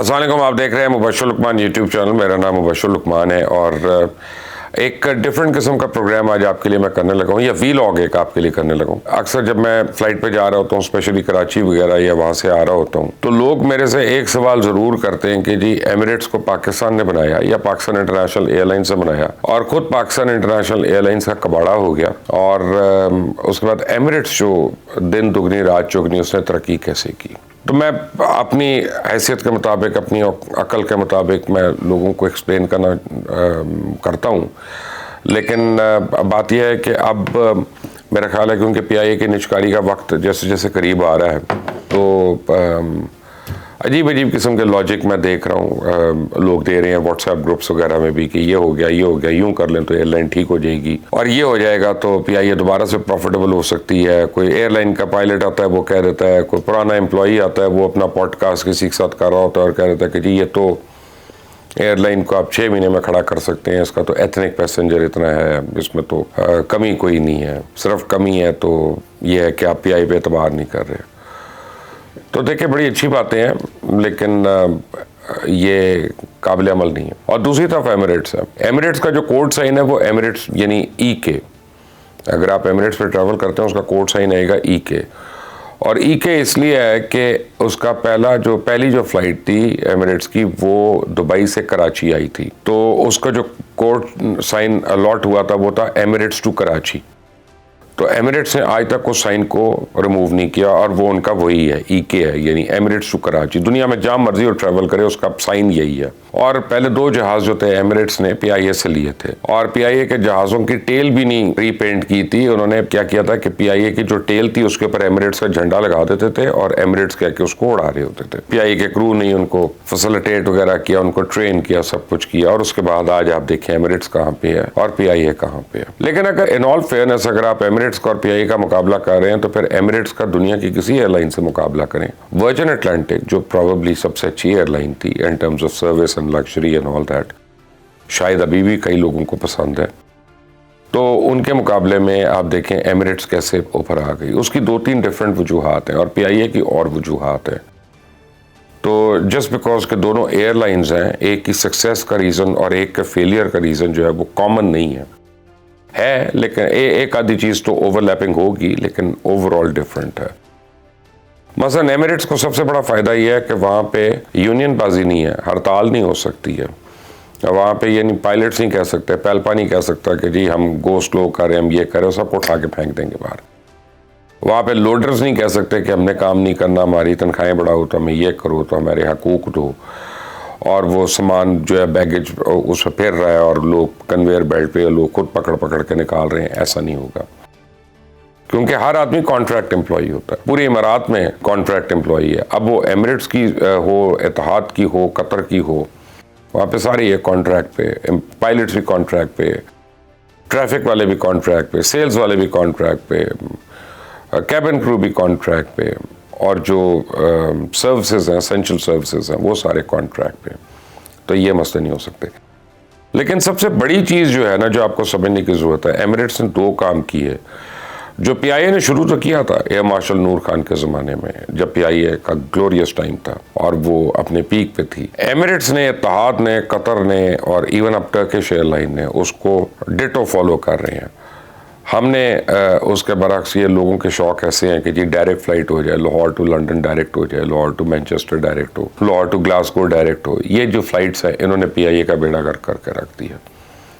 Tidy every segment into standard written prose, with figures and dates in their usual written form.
अस्सलाम वालेकुम, आप देख रहे हैं मुबश्शिर लुकमान यूट्यूब चैनल। मेरा नाम मुबश्शिर लुकमान है और एक डिफरेंट किस्म का प्रोग्राम आज आपके लिए मैं करने लगा हूँ, या वीलॉग एक आपके लिए करने लगा हूँ। अक्सर जब मैं फ्लाइट पे जा रहा होता हूँ, स्पेशली कराची वगैरह या वहाँ से आ रहा होता हूँ, तो लोग मेरे से एक सवाल ज़रूर करते हैं कि जी एमिरेट्स को पाकिस्तान ने बनाया या पाकिस्तान इंटरनेशनल एयरलाइंस ने बनाया, और ख़ुद पाकिस्तान इंटरनेशनल एयरलाइंस का कबाड़ा हो गया, और उसके बाद एमिरेट्स जो दिन दुगनी रात चौगनी उसने तरक्की कैसे की। तो मैं अपनी हैसियत के मुताबिक, अपनी अकल के मुताबिक मैं लोगों को एक्सप्लेन करता हूँ। लेकिन बात यह है कि अब मेरा ख्याल है कि उनके PIA की निचकारी का वक्त जैसे जैसे करीब आ रहा है, तो अजीब अजीब किस्म के लॉजिक मैं देख रहा हूँ लोग दे रहे हैं व्हाट्सएप ग्रुप्स वगैरह में भी कि ये हो गया, यूँ कर लें तो एयरलाइन ठीक हो जाएगी, और ये हो जाएगा तो PIA दोबारा से प्रॉफिटेबल हो सकती है। कोई एयरलाइन का पायलट आता है वो कह देता है, कोई पुराना एम्प्लॉई आता है वो अपना पॉडकास्ट किसी के साथ कर रहा होता है और कह देता है कि जी ये तो एयरलाइन को आप 6 महीने में खड़ा कर सकते हैं, इसका तो एथनिक पैसेंजर इतना है, इसमें तो कमी कोई नहीं है, सिर्फ कमी है तो ये है कि आप PIA पे एतबार नहीं कर रहे। तो देखिए बड़ी अच्छी बातें हैं, लेकिन ये काबिल अमल नहीं है। और दूसरी तरफ एमिरेट्स है, एमिरेट्स का जो कोड साइन है वो एमिरेट्स यानी EK, अगर आप एमिरेट्स पे ट्रैवल करते हैं उसका कोड साइन आएगा EK, और EK इसलिए है कि उसका पहली जो फ्लाइट थी एमिरेट्स की वो दुबई से कराची आई थी, तो उसका जो कोड साइन अलॉट हुआ था वो था एमिरेट्स टू कराची। तो एमिरेट्स ने आज तक उस साइन को रिमूव नहीं किया और वो उनका वही है, EK है, यानी एमिरेट्स टू कराची। दुनिया में जहाँ मर्जी और ट्रैवल करे उसका साइन यही है। और पहले 2 जहाज जो थे एमिरेट्स ने PIA से लिए थे, और PIA के जहाज़ों की टेल भी नहीं रीपेंट की थी। उन्होंने क्या किया था कि PIA की जो टेल थी उसके ऊपर एमिरेट्स का झंडा लगा देते थे और एमिरेट्स कह के उसको उड़ा रहे होते थे। PIA के क्रू ने उनको फैसिलिटेट वगैरह किया, उनको ट्रेन किया, सब कुछ किया, और उसके बाद आज आप देखें एमिरेट्स कहाँ पे है और PIA कहाँ पे है। लेकिन अगर इन ऑल फेयरनेस अगर आप एमिरेट्स और PIA का मुकाबला कर रहे हैं तो फिर एमिरेट्स का दुनिया की किसी एयरलाइन से मुकाबला करें। वर्जिन अटलांटिक जो प्रोबेबली सबसे अच्छी एयरलाइन थी in terms of service and luxury and all that, शायद अभी भी कई लोगों को पसंद है, तो उनके मुकाबले में आप देखें एमिरेट्स कैसे ऊपर आ गई। उसकी 2-3 डिफरेंट वजूहात हैं और PIA की और वजूहात हैं। तो जस्ट बिकॉज के दोनों एयरलाइंस हैं, एक की सक्सेस का रीज़न और एक के फेलियर का रीज़न जो है वो कॉमन नहीं है, लेकिन एक आधी चीज़ तो ओवरलैपिंग होगी, लेकिन ओवरऑल डिफरेंट है। मसलन एमिरेट्स को सबसे बड़ा फ़ायदा यह है कि वहाँ पे यूनियन बाजी नहीं है, हड़ताल नहीं हो सकती है वहाँ पे। यानी पायलट्स नहीं कह सकते, पेल्पा नहीं कह सकता कि जी हम गो स्लो करें, हम ये करें, सबको उठा के फेंक देंगे बाहर। वहाँ पे लोडर्स नहीं कह सकते कि हमने काम नहीं करना, हमारी तनख्वाहें बढ़ाओ, तो हमें ये करो, तो हमारे हकूक़ दो, और वो सामान जो है बैगेज उस पर फिर रहा है और लोग कन्वेयर बेल्ट पे लोग खुद पकड़ के निकाल रहे हैं। ऐसा नहीं होगा, क्योंकि हर आदमी कॉन्ट्रैक्ट एम्प्लॉई होता है। पूरे इमारात में कॉन्ट्रैक्ट एम्प्लॉई है, अब वो एमिरेट्स की हो, इत्तेहाद की हो, कतर की हो, वहाँ पे सारी है कॉन्ट्रैक्ट पे, पायलट्स भी कॉन्ट्रैक्ट पे, ट्रैफिक वाले भी कॉन्ट्रैक्ट पे, सेल्स वाले भी कॉन्ट्रैक्ट पे, कैबिन क्रू भी कॉन्ट्रैक्ट पे, और जो सर्विसेज हैं, एसेंशियल सर्विसेज हैं, वो सारे कॉन्ट्रैक्ट पे। तो ये मसले नहीं हो सकते। लेकिन सबसे बड़ी चीज़ जो है ना, जो आपको समझने की ज़रूरत है, एमिरेट्स ने 2 काम किए जो PIA ने शुरू तो किया था एयर मार्शल नूर खान के ज़माने में, जब PIA का ग्लोरियस टाइम था और वो अपने पीक पे थी। एमिरेट्स ने, इत्तेहाद ने, कतर ने और इवन अब टर्किश एयरलाइन ने उसको डिटो फॉलो कर रहे हैं। हमने उसके बरक्स ये लोगों के शौक ऐसे हैं कि जी डायरेक्ट फ़्लाइट हो जाए, लाहौर टू लंदन डायरेक्ट हो जाए, लाहौर टू मैनचेस्टर डायरेक्ट हो, लाहौर टू ग्लासगो डायरेक्ट हो। ये जो फ़्लाइट्स हैं इन्होंने PIA का बेड़ा गर्क करके रख दिया।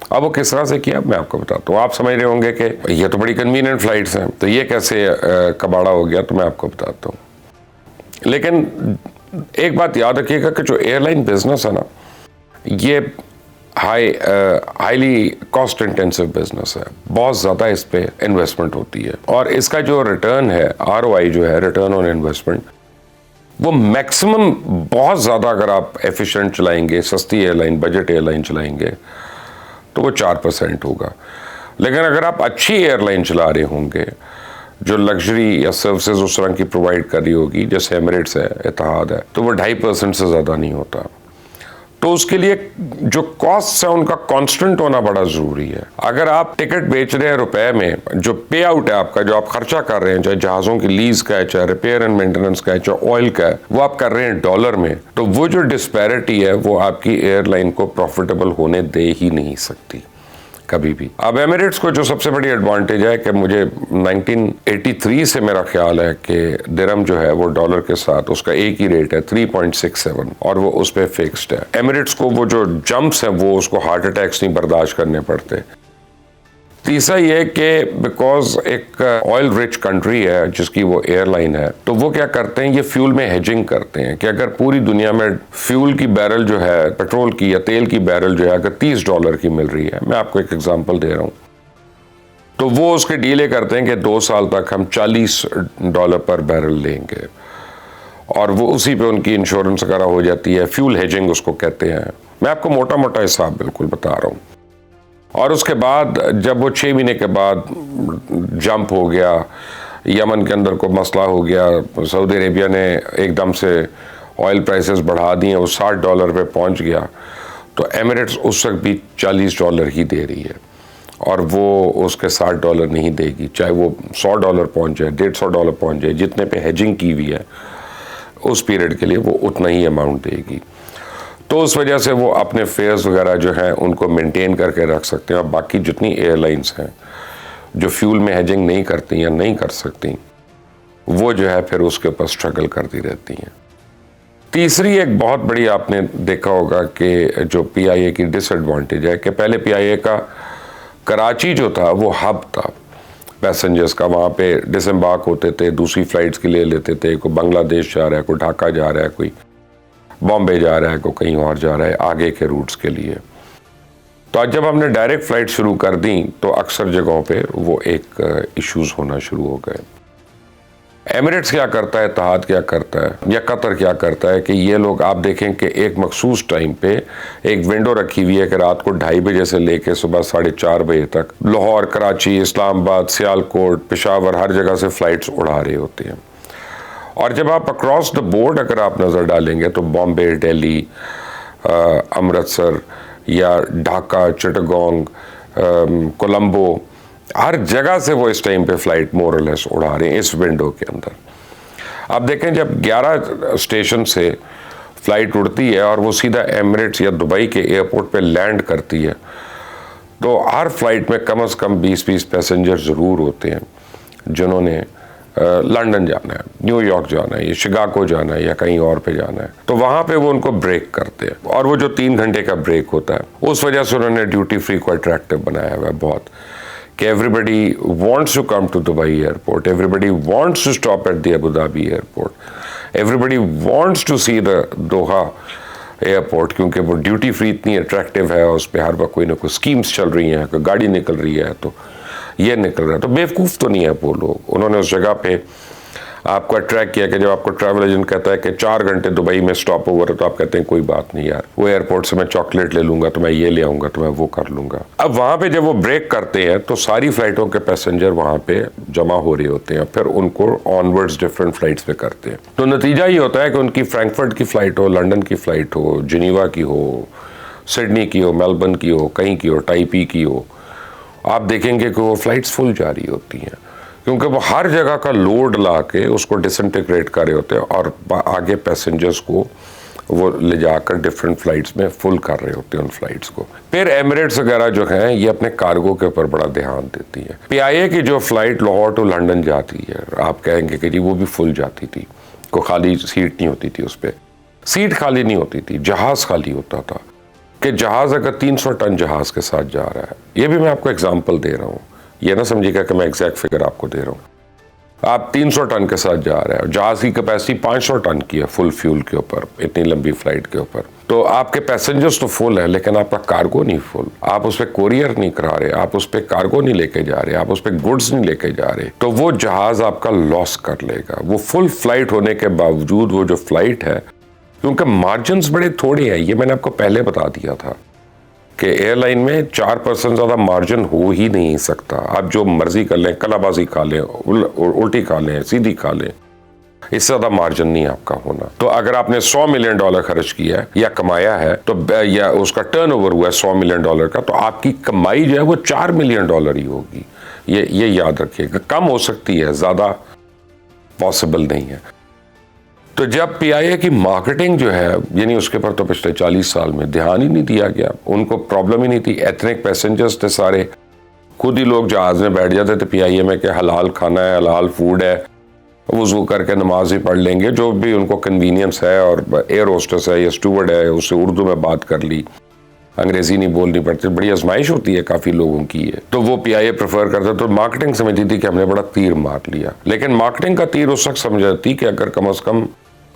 अब वो किस तरह से किया मैं आपको बताता हूँ। आप समझ रहे होंगे कि ये तो बड़ी कन्वीनियंट फ़्लाइट्स हैं, तो ये कैसे कबाड़ा हो गया, तो मैं आपको बताता हूँ। लेकिन एक बात याद रखिएगा कि जो एयरलाइन बिजनेस है ना, ये हाईली कॉस्ट इंटेंसिव बिजनेस है, बहुत ज़्यादा इस पे इन्वेस्टमेंट होती है, और इसका जो रिटर्न है, ROI जो है, रिटर्न ऑन इन्वेस्टमेंट, वो मैक्सिमम बहुत ज़्यादा अगर आप एफिशिएंट चलाएंगे, सस्ती एयरलाइन, बजट एयरलाइन चलाएंगे तो वो 4% होगा। लेकिन अगर आप अच्छी एयरलाइन चला रहे होंगे जो लग्जरी या सर्विसेज उस तरह की प्रोवाइड कर रही होगी, जैसे एमिरेट्स है, इत्तेहाद है, तो वो 2.5% से ज़्यादा नहीं होता। तो उसके लिए जो कॉस्ट है उनका कांस्टेंट होना बड़ा जरूरी है। अगर आप टिकट बेच रहे हैं रुपए में, जो पे आउट है आपका, जो आप खर्चा कर रहे हैं, चाहे जहाजों की लीज का है, चाहे रिपेयर एंड मेंटेनेंस का है, चाहे ऑयल का है, वो आप कर रहे हैं डॉलर में, तो वो जो डिस्पैरिटी है वो आपकी एयरलाइन को प्रॉफिटेबल होने दे ही नहीं सकती कभी भी। अब एमिरेट्स को जो सबसे बड़ी एडवांटेज है कि मुझे 1983 से मेरा ख्याल है कि दिरहम जो है वो डॉलर के साथ उसका एक ही रेट है 3.67 और वो उस पर फिक्स्ड है। एमिरेट्स को वो जो जंप्स हैं वो उसको हार्ट अटैक्स नहीं बर्दाश्त करने पड़ते। तीसरा ये कि बिकॉज एक ऑयल रिच कंट्री है जिसकी वो एयरलाइन है, तो वो क्या करते हैं, ये फ्यूल में हेजिंग करते हैं कि अगर पूरी दुनिया में फ्यूल की बैरल जो है, पेट्रोल की या तेल की बैरल जो है अगर $30 की मिल रही है, मैं आपको एक एग्जांपल दे रहा हूँ, तो वो उसके डीले करते हैं कि 2 साल तक हम $40 पर बैरल लेंगे और वो उसी पे उनकी इंश्योरेंस वगैरह हो जाती है। फ्यूल हेजिंग उसको कहते हैं। मैं आपको मोटा मोटा हिसाब बिल्कुल बता रहा हूँ। और उसके बाद जब वो 6 महीने के बाद जंप हो गया, यमन के अंदर को मसला हो गया, सऊदी अरेबिया ने एकदम से ऑयल प्राइसेस बढ़ा दिए, वो $60 पे पहुंच गया, तो एमिरेट्स उस वक्त भी $40 ही दे रही है और वो उसके $60 नहीं देगी, चाहे वो $100 पहुंच जाए, $150 पहुंच जाए, जितने पे हेजिंग की हुई है उस पीरियड के लिए वो उतना ही अमाउंट देगी। तो उस वजह से वो अपने फेयर्स वगैरह जो हैं उनको मेंटेन करके रख सकते हैं। और बाकी जितनी एयरलाइंस हैं जो फ्यूल में हेजिंग नहीं करती या नहीं कर सकती, वो जो है फिर उसके ऊपर स्ट्रगल करती रहती हैं। तीसरी एक बहुत बड़ी आपने देखा होगा कि जो PIA की डिसएडवांटेज है कि पहले PIA का कराची जो था वो हब था पैसेंजर्स का, वहाँ पे डिसम्बार्क होते थे, दूसरी फ्लाइट्स के लिए लेते थे, कोई बांग्लादेश जा रहा है, कोई ढाका जा रहा है, कोई बॉम्बे जा रहा है, कोई कहीं और जा रहा है आगे के रूट्स के लिए। तो आज जब हमने डायरेक्ट फ्लाइट शुरू कर दी तो अक्सर जगहों पे वो एक इश्यूज होना शुरू हो गए। एमिरेट्स क्या करता है, इत्तेहाद क्या करता है या कतर क्या करता है कि ये लोग, आप देखें कि एक मखसूस टाइम पे एक विंडो रखी हुई है कि रात को 2:30 बजे से लेके सुबह 4:30 बजे तक लाहौर, कराची, इस्लामाबाद, सियालकोट, पेशावर, हर जगह से फ्लाइट्स उड़ा रहे होते हैं। और जब आप अक्रॉस द बोर्ड अगर आप नज़र डालेंगे तो बॉम्बे, दिल्ली, अमृतसर या ढाका, चिटगोंग, कोलंबो, हर जगह से वो इस टाइम पे फ्लाइट मोर और लेस उड़ा रहे हैं इस विंडो के अंदर। आप देखें जब 11 स्टेशन से फ्लाइट उड़ती है और वो सीधा एमिरेट्स या दुबई के एयरपोर्ट पे लैंड करती है, तो हर फ्लाइट में कम से कम 20-20 पैसेंजर ज़रूर होते हैं जिन्होंने लंदन जाना है, न्यूयॉर्क जाना है, या शिकागो जाना है या कहीं और पे जाना है। तो वहाँ पे वो उनको ब्रेक करते हैं और वो जो 3 घंटे का ब्रेक होता है उस वजह से उन्होंने ड्यूटी फ्री को अट्रैक्टिव बनाया हुआ है बहुत, कि everybody wants to come to Dubai airport, everybody wants to stop at the Abu Dhabi airport, everybody wants to see the Doha airport, क्योंकि वो ड्यूटी फ्री इतनी अट्रैक्टिव है और उस पर हर वक्त कोई ना कोई स्कीम्स चल रही हैं, कोई गाड़ी निकल रही है तो ये निकल रहा है। तो बेवकूफ़ तो नहीं है वो लोग, उन्होंने उस जगह पे आपको अट्रैक्ट किया कि जब आपको ट्रैवल एजेंट कहता है कि 4 घंटे दुबई में स्टॉप ओवर है, तो आप कहते हैं कोई बात नहीं यार, वो एयरपोर्ट से मैं चॉकलेट ले लूंगा, तो मैं ये ले आऊंगा, तो मैं वो कर लूंगा। अब वहाँ पे जब वो ब्रेक करते हैं तो सारी फ्लाइटों के पैसेंजर वहाँ पे जमा हो रहे होते हैं, फिर उनको ऑनवर्ड्स डिफरेंट फ्लाइट्स पे करते हैं। तो नतीजा ये होता है कि उनकी फ्रैंकफर्ट की फ़्लाइट हो, लंदन की फ़्लाइट हो, जिनीवा की हो, सिडनी की हो, मेलबर्न की हो, कहीं की हो, टाइपी की हो, आप देखेंगे कि वो फ्लाइट्स फुल जा रही होती हैं, क्योंकि वो हर जगह का लोड ला के उसको डिसइंटीग्रेट कर रहे होते हैं और आगे पैसेंजर्स को वो ले जाकर डिफरेंट फ्लाइट्स में फुल कर रहे होते हैं उन फ्लाइट्स को। फिर एमिरेट्स वगैरह जो हैं ये अपने कार्गो के ऊपर बड़ा ध्यान देती है। PIA की जो फ्लाइट लाहौर टू लंदन जाती है, आप कहेंगे कि जी वो भी फुल जाती थी, कोई खाली सीट नहीं होती थी, उस पर सीट खाली नहीं होती थी, जहाज़ खाली होता था कि जहाज़ अगर 300 टन जहाज़ के साथ जा रहा है, ये भी मैं आपको एग्जांपल दे रहा हूँ, ये ना समझिएगा कि मैं एग्जैक्ट फिगर आपको दे रहा हूँ, आप 300 टन के साथ जा रहे हैं, जहाज़ की कैपेसिटी 500 टन की है फुल फ्यूल के ऊपर, इतनी लंबी फ्लाइट के ऊपर, तो आपके पैसेंजर्स तो फुल है लेकिन आपका कार्गो नहीं फुल, आप उस पर कोरियर नहीं करा रहे, आप उस पर कार्गो नहीं लेके जा रहे, आप उस पर गुड्स नहीं लेके जा रहे, तो वो जहाज़ आपका लॉस कर लेगा। वो फुल फ्लाइट होने के बावजूद वो जो फ्लाइट है, क्योंकि मार्जिन्स बड़े थोड़े हैं, ये मैंने आपको पहले बता दिया था कि एयरलाइन में 4% ज़्यादा मार्जिन हो ही नहीं सकता। आप जो मर्जी कर लें, कलाबाजी खा लें, उल्टी खा लें, सीधी खा लें, इससे ज़्यादा मार्जिन नहीं आपका होना। तो अगर आपने $100 मिलियन खर्च किया है या कमाया है, तो या उसका टर्नओवर हुआ है $100 मिलियन का, तो आपकी कमाई जो है वो $4 मिलियन ही होगी। ये याद रखिएगा। कम हो सकती है, ज़्यादा पॉसिबल नहीं है। तो जब पीआईए की मार्केटिंग जो है, यानी उसके पर तो पिछले 40 साल में ध्यान ही नहीं दिया गया। उनको प्रॉब्लम ही नहीं थी। एथनिक पैसेंजर्स थे सारे, खुद ही लोग जहाज में बैठ जाते थे पीआईए में कि हलाल खाना है, हलाल फूड है, वजू करके नमाज ही पढ़ लेंगे, जो भी उनको कन्वीनियंस है। और एयर होस्टेस है या स्टूवर्ड है, उससे उर्दू में बात कर ली, अंग्रेजी नहीं बोलनी पड़ती। बड़ी आजमाइश होती है काफ़ी लोगों की है। तो वो पीआईए प्रेफर करते। तो मार्केटिंग समझती थी कि हमने बड़ा तीर मार लिया। लेकिन मार्केटिंग का तीर उस वक्त समझती कि अगर कम से कम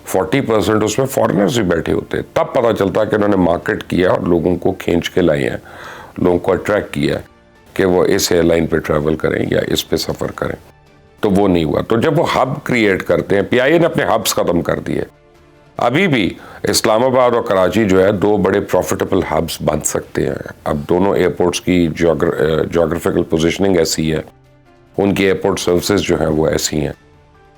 40% उसमें फॉरेनर्स भी बैठे होते, तब पता चलता कि उन्होंने मार्केट किया और लोगों को खींच के लाए हैं, लोगों को अट्रैक्ट किया कि वो इस एयरलाइन पे ट्रैवल करें या इस पे सफ़र करें। तो वो नहीं हुआ। तो जब वो हब क्रिएट करते हैं, पीआईए ने अपने हब्स ख़त्म कर दिए। अभी भी इस्लामाबाद और कराची जो है 2 बड़े प्रॉफिटेबल हब्स बन सकते हैं। अब दोनों एयरपोर्ट्स की जोग्राफिकल पोजीशनिंग ऐसी है, उनकी एयरपोर्ट सर्विसेज जो हैं वो ऐसी हैं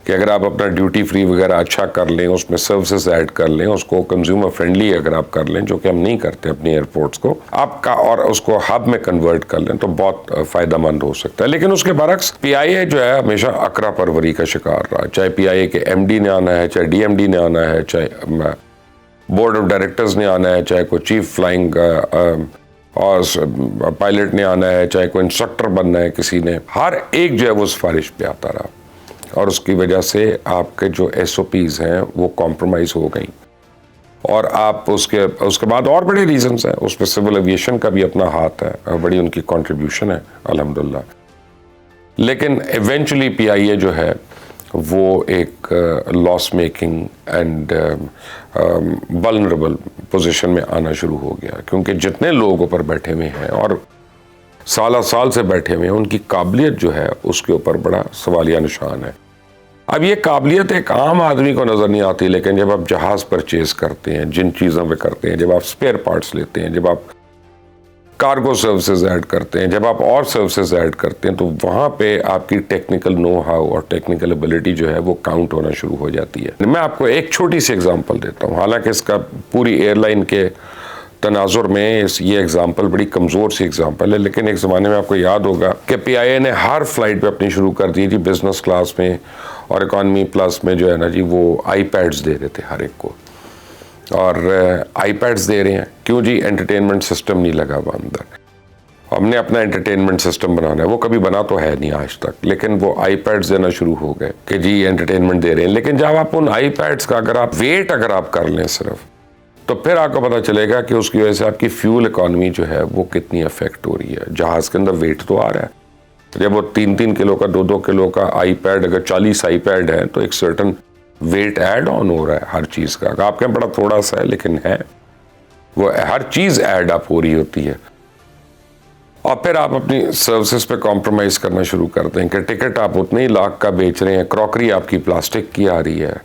कि अगर आप अपना ड्यूटी फ्री वगैरह अच्छा कर लें, उसमें सर्विसेज ऐड कर लें, उसको कंज्यूमर फ्रेंडली अगर आप कर लें, जो कि हम नहीं करते अपनी एयरपोर्ट्स को आपका, और उसको हब में कन्वर्ट कर लें, तो बहुत फ़ायदेमंद हो सकता है। लेकिन उसके बरक्स पीआईए जो है हमेशा अकरा परवरी का शिकार रहा। चाहे पीआईए के एमडी ने आना है, चाहे डीएमडी ने आना है, चाहे बोर्ड ऑफ डायरेक्टर्स ने आना है, चाहे कोई चीफ फ्लाइंग और पायलट ने आना है, चाहे कोई इंस्ट्रक्टर बनना है किसी ने, हर एक जो है वो सिफारिश पे आता रहा। और उसकी वजह से आपके जो एसओपीज़ हैं वो कॉम्प्रोमाइज़ हो गई। और आप उसके बाद और बड़े रीजंस हैं, उस पर सिविल एविएशन का भी अपना हाथ है और बड़ी उनकी कंट्रीब्यूशन है अल्हम्दुलिल्लाह। लेकिन इवेंचुअली पीआईए जो है वो एक loss making and vulnerable position में आना शुरू हो गया, क्योंकि जितने लोग ऊपर बैठे हुए हैं और साल से बैठे हुए हैं, उनकी काबिलियत जो है उसके ऊपर बड़ा सवालिया निशान है। अब ये काबिलियत एक आम आदमी को नज़र नहीं आती, लेकिन जब आप जहाज़ परचेज करते हैं, जिन चीज़ों पे करते हैं, जब आप स्पेयर पार्ट्स लेते हैं, जब आप कार्गो सर्विसेज ऐड करते हैं, जब आप और सर्विसेज ऐड करते हैं, तो वहाँ पे आपकी टेक्निकल नो हाउ और टेक्निकल एबिलिटी जो है वो काउंट होना शुरू हो जाती है। मैं आपको एक छोटी सी एग्जांपल देता हूँ, हालांकि इसका पूरी एयरलाइन के तनाजुर में ये एग्जांपल बड़ी कमज़ोर सी एग्जांपल है, लेकिन एक ज़माने में आपको याद होगा कि पीआईए ने हर फ्लाइट पे अपनी शुरू कर दी थी बिजनेस क्लास में और इकॉनमी प्लस में जो है ना जी, वो आईपैड्स दे रहे थे हर एक को। और आईपैड्स दे रहे हैं क्यों जी? एंटरटेनमेंट सिस्टम नहीं लगा हुआ अंदर। हमने अपना एंटरटेनमेंट सिस्टम बनाना है, वो कभी बना तो है नहीं आज तक, लेकिन वो आईपैड्स देना शुरू हो गए कि जी एंटरटेनमेंट दे रहे हैं। लेकिन जब आप उन आईपैड्स का अगर आप कर लें सिर्फ, तो फिर आपको पता चलेगा कि उसकी वजह से आपकी फ्यूल इकॉनमी जो है वो कितनी अफेक्ट हो रही है। जहाज़ के अंदर वेट तो आ रहा है, जब वो 3-3 किलो का 2-2 किलो का आईपैड, अगर 40 आईपैड है तो एक सर्टन वेट ऐड ऑन हो रहा है हर चीज़ का। आपके बड़ा थोड़ा सा है लेकिन है, वो हर चीज़ ऐड अप हो रही होती है। और फिर आप अपनी सर्विसेज पे कॉम्प्रोमाइज़ करना शुरू करते हैं कि टिकट आप उतने ही लाख का बेच रहे हैं, क्रॉकरी आपकी प्लास्टिक की आ रही है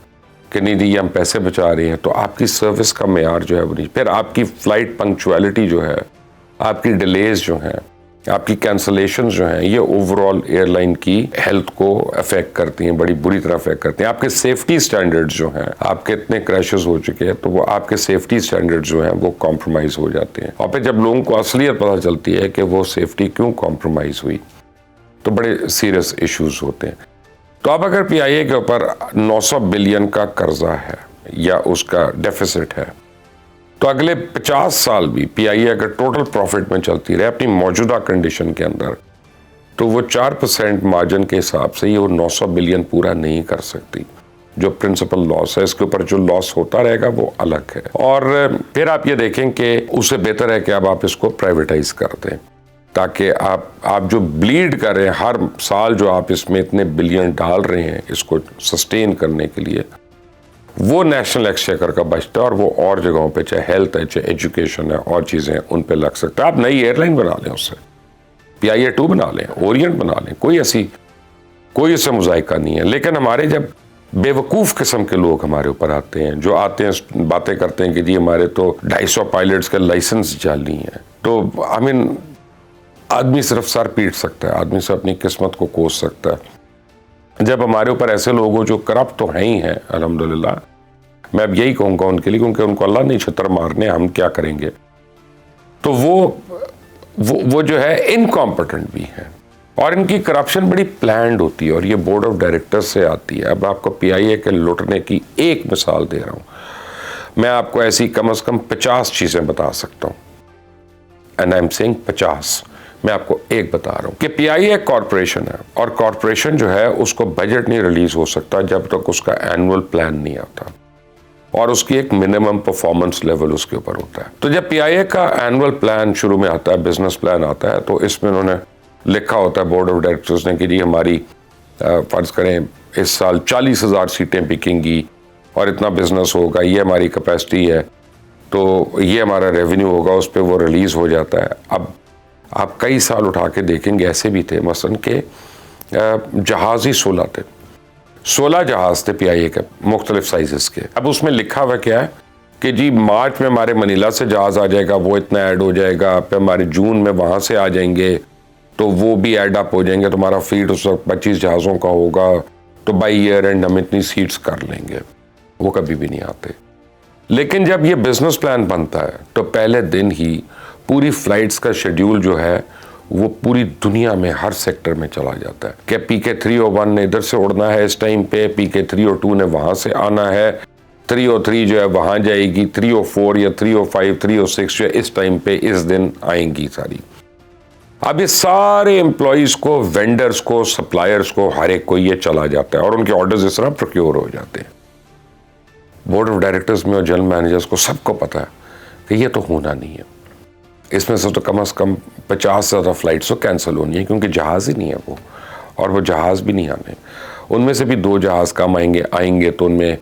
कि नहीं दी हम पैसे बचा रहे हैं, तो आपकी सर्विस का मेयार जो है वो नहीं। फिर आपकी फ़्लाइट पंक्चुअलिटी जो है, आपकी डिलेज जो हैं, आपकी कैंसलेशन जो हैं, ये ओवरऑल एयरलाइन की हेल्थ को अफेक्ट करती हैं, बड़ी बुरी तरह अफेक्ट करती हैं। आपके सेफ्टी स्टैंडर्ड्स जो हैं, आपके इतने क्रैशेस हो चुके हैं, तो वो आपके सेफ्टी स्टैंडर्ड्स जो हैं वो कॉम्प्रोमाइज़ हो जाते हैं। और फिर जब लोगों को असलियत पता चलती है कि वो सेफ्टी क्यों कॉम्प्रोमाइज़ हुई, तो बड़े सीरियस इश्यूज होते हैं। तो अब अगर पीआईए के ऊपर 900 बिलियन का कर्जा है या उसका डेफिसिट है, तो अगले 50 साल भी पीआईए अगर टोटल प्रॉफिट में चलती रहे अपनी मौजूदा कंडीशन के अंदर, तो वो 4% मार्जिन के हिसाब से ये वो 900 बिलियन पूरा नहीं कर सकती। जो प्रिंसिपल लॉस है, इसके ऊपर जो लॉस होता रहेगा वो अलग है। और फिर आप ये देखें कि उससे बेहतर है कि अब आप इसको प्राइवेटाइज कर दें, ताकि आप जो ब्लीड कर रहे हैं हर साल, जो आप इसमें इतने बिलियन डाल रहे हैं इसको सस्टेन करने के लिए, वो नेशनल एक्सचेकर का बचता है और वो और जगहों पे, चाहे हेल्थ है, चाहे एजुकेशन है, और चीज़ें उन पे लग सकता है। आप नई एयरलाइन बना लें, उससे पीआईए 2 बना लें, ओरिएंट बना लें, कोई इससे मुज़ायका नहीं है। लेकिन हमारे जब बेवकूफ़ किस्म के लोग हमारे ऊपर आते हैं, जो आते हैं बातें करते हैं कि जी हमारे तो 250 पायलट्स का लाइसेंस जाली है, तो आई मीन आदमी सिर्फ सर पीट सकता है, आदमी से अपनी किस्मत को कोस सकता है। जब हमारे ऊपर ऐसे लोग हो जो करप्ट तो हैं ही हैं, अल्हम्दुलिल्लाह, मैं अब यही कहूँगा उनके लिए, क्योंकि उनको अल्लाह नहीं छतर मारने, हम क्या करेंगे, तो वो जो है इनकॉम्पिटेंट भी हैं और इनकी करप्शन बड़ी प्लान्ड होती है और ये बोर्ड ऑफ डायरेक्टर्स से आती है। अब आपको पीआईए के लुटने की एक मिसाल दे रहा हूँ, मैं आपको ऐसी कम से कम 50 चीज़ें बता सकता हूँ, एंड आई एम सेइंग 50। मैं आपको एक बता रहा हूँ कि पीआईए एक कॉरपोरेशन है और कॉरपोरेशन जो है उसको बजट नहीं रिलीज हो सकता जब तक उसका एनुअल प्लान नहीं आता और उसकी एक मिनिमम परफॉर्मेंस लेवल उसके ऊपर होता है। तो जब पीआईए का एनुअल प्लान शुरू में आता है, बिजनेस प्लान आता है, तो इसमें उन्होंने लिखा होता है बोर्ड ऑफ डायरेक्टर्स ने कि जी हमारी फर्ज करें इस साल 40,000 सीटें बिकेंगी और इतना बिजनेस होगा, ये हमारी कैपेसिटी है, तो ये हमारा रेवेन्यू होगा, उस पर वो रिलीज हो जाता है। अब आप कई साल उठा के देखेंगे ऐसे भी थे, मसलन के जहाज़ ही 16 थे, 16 जहाज़ थे पीआईए के मुख्तलिफ साइजेस के। अब उसमें लिखा हुआ क्या है कि जी मार्च में हमारे मनीला से जहाज़ आ जाएगा, वो इतना ऐड हो जाएगा, फिर हमारे जून में वहाँ से आ जाएंगे तो वो भी ऐड अप हो जाएंगे, तो हमारा फ्लीट उस वक्त 25 जहाज़ों का होगा, तो बाई ईयर एंड हम इतनी सीट्स कर लेंगे। वो कभी भी नहीं आते। लेकिन जब ये बिजनेस प्लान बनता है तो पहले दिन ही पूरी फ्लाइट्स का शेड्यूल जो है वो पूरी दुनिया में हर सेक्टर में चला जाता है कि पीके 301 ने इधर से उड़ना है इस टाइम पे, पीके 302 ने वहाँ से आना है, 303 जो है वहाँ जाएगी, 304 या 305, 306 जो है इस टाइम पे इस दिन आएंगी सारी। अब ये सारे एम्प्लॉयज़ को, वेंडर्स को, सप्लायर्स को, हर एक को ये चला जाता है और उनके ऑर्डर्स इस तरह प्रोक्योर हो जाते हैं। बोर्ड ऑफ डायरेक्टर्स में और जनरल मैनेजर्स को सबको पता है कि ये तो होना नहीं है, इसमें से तो कम 50 से ज़्यादा फ्लाइट्स तो कैंसिल होनी है, क्योंकि जहाज़ ही नहीं है वो, और वो जहाज़ भी नहीं आने। उनमें से भी 2 जहाज़ कम आएंगे तो उनमें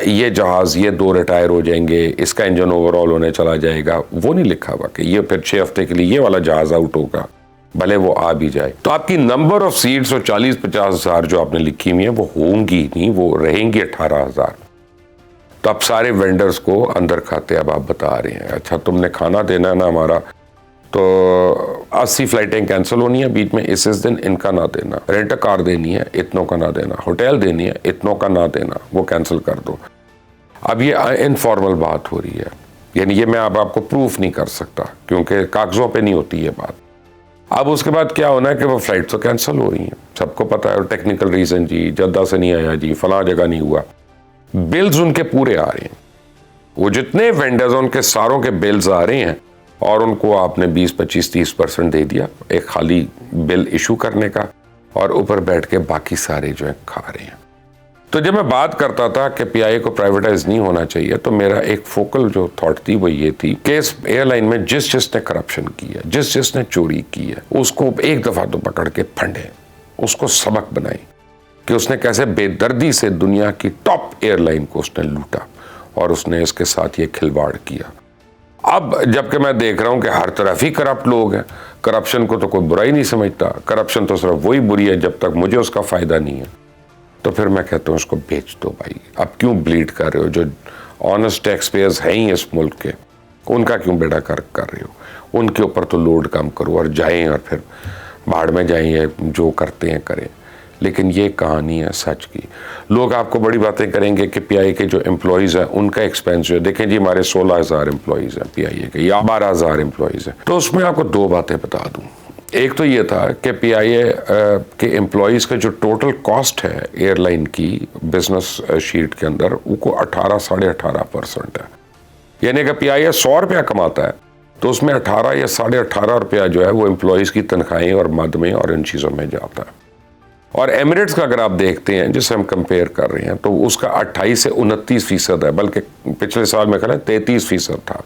ये जहाज़, ये 2 रिटायर हो जाएंगे, इसका इंजन ओवरऑल होने चला जाएगा। वो नहीं लिखा हुआ कि ये फिर 6 हफ्ते के लिए ये वाला जहाज़ आउट होगा, भले वो आ भी जाए। तो आपकी नंबर ऑफ सीट्स और 40-50 हज़ार जो आपने लिखी हुई है वो होंगी नहीं, वो रहेंगी 18,000। तो अब सारे वेंडर्स को अंदर खाते अब आप बता रहे हैं, अच्छा तुमने खाना देना है ना हमारा, तो 80 फ्लाइटें कैंसिल होनी है बीच में, इस दिन इनका ना देना, रेंट कार देनी है इतनों का ना देना, होटल देनी है इतनों का ना देना, वो कैंसिल कर दो। अब ये इनफॉर्मल बात हो रही है, यानी ये मैं अब आपको प्रूफ नहीं कर सकता क्योंकि कागजों पे नहीं होती ये बात। अब उसके बाद क्या होना है कि वो फ्लाइट तो कैंसिल हो रही हैं, सबको पता है, टेक्निकल रीज़न जी जद्दा से नहीं आया जी, फलां जगह नहीं हुआ, बिल्स उनके पूरे आ रहे हैं, वो जितने वेंडर्स हैं उनके सारों के बिल्स आ रहे हैं और उनको आपने 20, 25, 30% दे दिया एक खाली बिल इशू करने का, और ऊपर बैठ के बाकी सारे जो है खा रहे हैं। तो जब मैं बात करता था कि पीआईए को प्राइवेटाइज नहीं होना चाहिए, तो मेरा एक फोकल जो थॉट थी वो ये थी कि इस एयरलाइन में जिसने करप्शन की है, जिसने चोरी की है, उसको एक दफ़ा तो पकड़ के फंडे, उसको सबक बनाए कि उसने कैसे बेदर्दी से दुनिया की टॉप एयरलाइन को उसने लूटा और उसने इसके साथ ये खिलवाड़ किया। अब जबकि मैं देख रहा हूं कि हर तरफ ही करप्ट लोग हैं, करप्शन को तो कोई बुरा ही नहीं समझता, करप्शन तो सिर्फ वही बुरी है जब तक मुझे उसका फ़ायदा नहीं है, तो फिर मैं कहता हूँ उसको बेच दो भाई। अब क्यों ब्लीड कर रहे हो? जो ऑनेस्ट टैक्स पेयर्स हैं ही इस मुल्क के, उनका क्यों बेड़ा कर रहे हो? उनके ऊपर तो लोड कम करो और जाएं और फिर बाढ़ में जाएं, जो करते हैं करें। लेकिन ये कहानी है सच की। लोग आपको बड़ी बातें करेंगे कि पीआईए के जो एम्प्लॉयज़ हैं उनका एक्सपेंस जो है, देखें जी हमारे 16,000 एम्प्लॉयज़ हैं पीआईए के या 12,000 एम्प्लॉयज़ हैं, तो उसमें आपको 2 बातें बता दूं। एक तो ये था कि पीआईए के एम्प्लॉयज़ का जो टोटल कॉस्ट है एयरलाइन की बिजनेस शीट के अंदर, वो 18-18.5% है। यानी कि पीआईए 100 रुपया कमाता है तो उसमें 18 या 18.5 रुपया जो है वो एम्प्लॉयज़ की तनख्वाहें और मद में और इन चीज़ों में जाता है। और एमिरेट्स का अगर आप देखते हैं जिससे हम कंपेयर कर रहे हैं, तो उसका 28 से 29% है, बल्कि पिछले साल में कहना 33% था।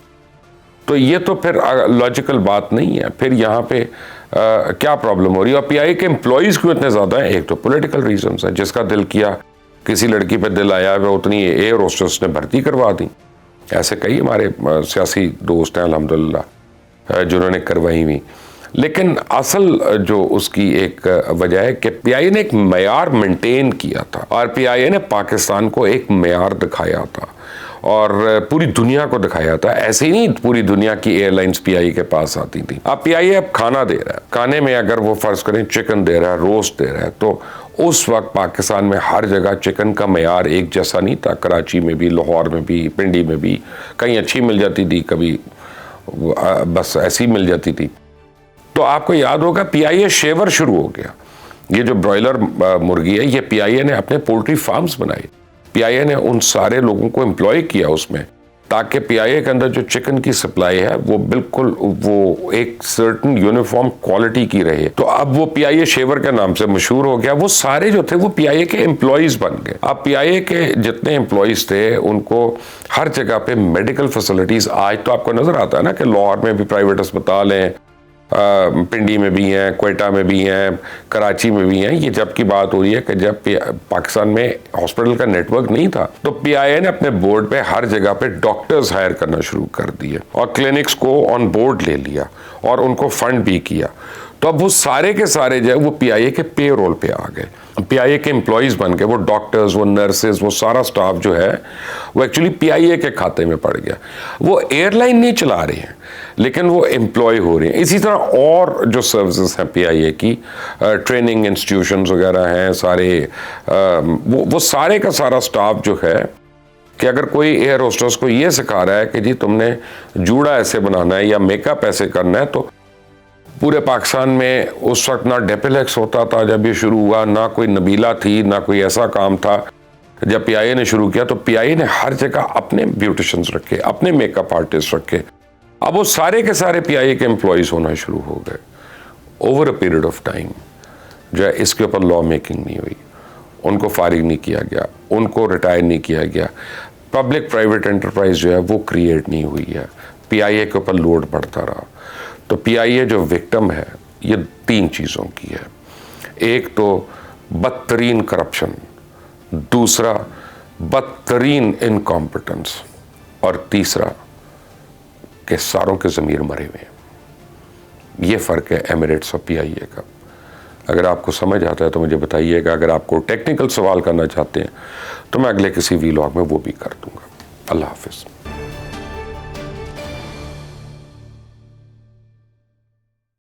तो ये तो फिर लॉजिकल बात नहीं है। फिर यहाँ पे क्या प्रॉब्लम हो रही है? और पीआईए के एम्प्लॉयज़ क्यों इतने ज़्यादा हैं? एक तो पॉलिटिकल रीजंस है, जिसका दिल किया, किसी लड़की पे दिल आया वह उतनी एयर होस्टेस ने भर्ती करवा दी। ऐसे कई हमारे सियासी दोस्त हैं अल्हम्दुलिल्लाह जिन्होंने करवाई हुई। लेकिन असल जो उसकी एक वजह है कि पीआईए ने एक मयार मेंटेन किया था और पीआईए ने पाकिस्तान को एक मयार दिखाया था और पूरी दुनिया को दिखाया था। ऐसे ही नहीं पूरी दुनिया की एयरलाइंस पीआईए के पास आती थी। अब पीआईए अब खाना दे रहा है, खाने में अगर वो फर्ज करें चिकन दे रहा है, रोस्ट दे रहा है, तो उस वक्त पाकिस्तान में हर जगह चिकन का मयार एक जैसा नहीं था। कराची में भी, लाहौर में भी, पिंडी में भी, कहीं अच्छी मिल जाती थी, कभी बस ऐसी मिल जाती थी। तो आपको याद होगा PIA शेवर शुरू हो गया। ये जो ब्रॉयलर मुर्गी है, ये PIA ने अपने पोल्ट्री फार्म्स बनाए। PIA ने उन सारे लोगों को एम्प्लॉय किया उसमें, ताकि PIA के अंदर जो चिकन की सप्लाई है वो बिल्कुल वो एक सर्टन यूनिफॉर्म क्वालिटी की रहे। तो अब वो PIA शेवर के नाम से मशहूर हो गया। वो सारे जो थे वो PIA के एम्प्लॉयज बन गए। अब PIA के जितने एम्प्लॉयज थे उनको हर जगह पे मेडिकल फैसिलिटीज, आज तो आपको नजर आता है ना कि लाहौर में भी प्राइवेट अस्पताल हैं, पिंडी में भी हैं, क्वेटा में भी हैं, कराची में भी हैं। ये जब की बात हो रही है कि जब पाकिस्तान में हॉस्पिटल का नेटवर्क नहीं था, तो PIA ने अपने बोर्ड पे हर जगह पे डॉक्टर्स हायर करना शुरू कर दिए और क्लिनिक्स को ऑन बोर्ड ले लिया और उनको फंड भी किया। तो अब वो सारे के सारे जो है वो PIA के पे रोल पे आ गए, PIA के एम्प्लॉयज बन गए। वो डॉक्टर्स, वो नर्सेज, वो सारा स्टाफ जो है वो एक्चुअली PIA के खाते में पड़ गया। वो एयरलाइन नहीं चला रहे हैं, लेकिन वो एम्प्लॉय हो रहे हैं। इसी तरह और जो सर्विसेज हैं PIA की, ट्रेनिंग इंस्टीट्यूशंस वगैरह हैं सारे, वो सारे का सारा स्टाफ जो है कि अगर कोई एयर होस्टेस को ये सिखा रहा है कि जी तुमने जूड़ा ऐसे बनाना है या मेकअप ऐसे करना है, तो पूरे पाकिस्तान में उस वक्त ना डेपिलेक्स होता था जब ये शुरू हुआ, ना कोई नबीला थी, ना कोई ऐसा काम था। जब PIA ने शुरू किया तो PIA ने हर जगह अपने ब्यूटिशियंस रखे, अपने मेकअप आर्टिस्ट रखे। अब वो सारे के सारे PIA के एम्प्लॉयज होना शुरू हो गए। Over a period of time जो है इसके ऊपर लॉ मेकिंग नहीं हुई, उनको फारिग नहीं किया गया, उनको रिटायर नहीं किया गया, पब्लिक प्राइवेट एंटरप्राइज जो है वो क्रिएट नहीं हुई है, PIA के ऊपर लोड बढ़ता रहा। तो PIA जो विक्टिम है ये 3 चीज़ों की है। एक तो बदतरीन करप्शन, दूसरा बदतरीन इनकॉम्पिटेंस, और तीसरा कि सारों के ज़मीर मरे हुए हैं। ये फ़र्क है एमिरेट्स और PIA का। अगर आपको समझ आता है तो मुझे बताइएगा। अगर आपको टेक्निकल सवाल करना चाहते हैं तो मैं अगले किसी व्लॉग में वो भी कर दूंगा। अल्लाह हाफिज़।